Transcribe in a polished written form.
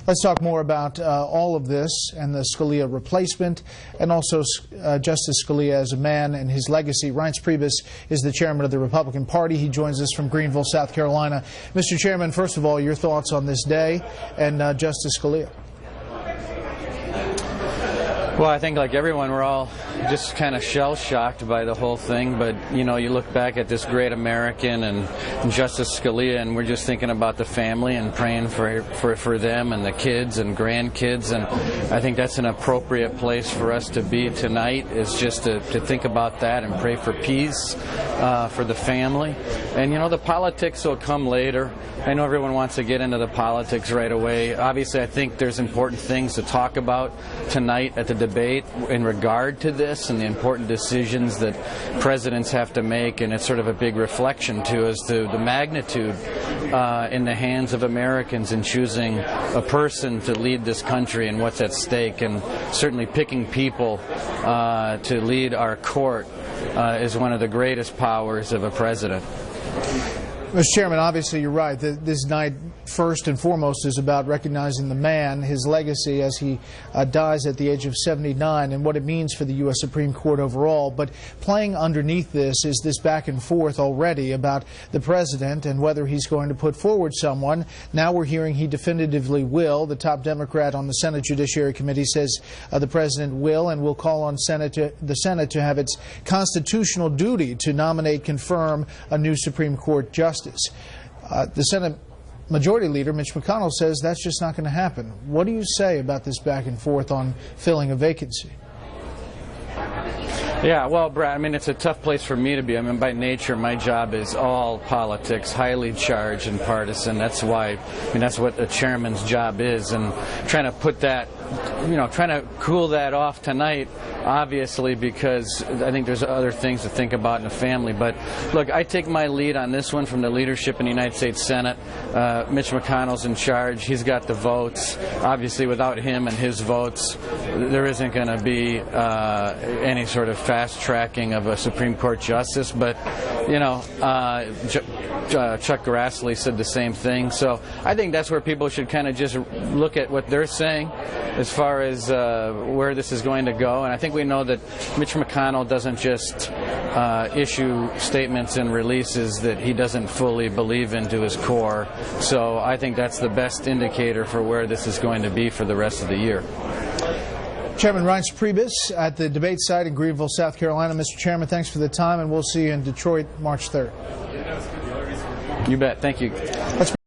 Let's talk more about all of this and the Scalia replacement, and also Justice Scalia as a man and his legacy. Reince Priebus is the chairman of the Republican Party. He joins us from Greenville, South Carolina. Mr. Chairman, first of all, your thoughts on this day and Justice Scalia. Well, I think like everyone, we're all just kind of shell-shocked by the whole thing. But, you know, you look back at this great American and Justice Scalia, and we're just thinking about the family and praying for them and the kids and grandkids. And I think that's an appropriate place for us to be tonight, is just to think about that and pray for peace for the family. And, you know, the politics will come later. I know everyone wants to get into the politics right away. Obviously, I think there's important things to talk about tonight at the debate in regard to this and the important decisions that presidents have to make, and it's sort of a big reflection too as to the magnitude in the hands of Americans in choosing a person to lead this country and what's at stake, and certainly picking people to lead our court is one of the greatest powers of a president. Mr. Chairman, obviously you're right. This night, first and foremost, is about recognizing the man, his legacy as he dies at the age of 79, and what it means for the U.S. Supreme Court overall. But playing underneath this is this back and forth already about the president and whether he's going to put forward someone. Now we're hearing he definitively will. The top Democrat on the Senate Judiciary Committee says the president will, and will call on the Senate to have its constitutional duty to nominate, confirm a new Supreme Court justice. The Senate Majority Leader Mitch McConnell says that's just not going to happen. What do you say about this back and forth on filling a vacancy? Yeah, well, Brad, I mean, it's a tough place for me to be. I mean, by nature, my job is all politics, highly charged and partisan. That's why, I mean, that's what a chairman's job is. And trying to put that, you know, trying to cool that off tonight, obviously, because I think there's other things to think about in the family. But look, I take my lead on this one from the leadership in the United States Senate. Mitch McConnell's in charge. He's got the votes. Obviously, without him and his votes, there isn't going to be any sort of fast tracking of a Supreme Court justice. But, you know, Chuck Grassley said the same thing. So I think that's where people should kind of just look at what they're saying as far as where this is going to go. And I think we know that Mitch McConnell doesn't just issue statements and releases that he doesn't fully believe into his core. So I think that's the best indicator for where this is going to be for the rest of the year. Chairman Reince Priebus at the debate site in Greenville, South Carolina. Mr. Chairman, thanks for the time, and we'll see you in Detroit March 3rd. You bet. Thank you.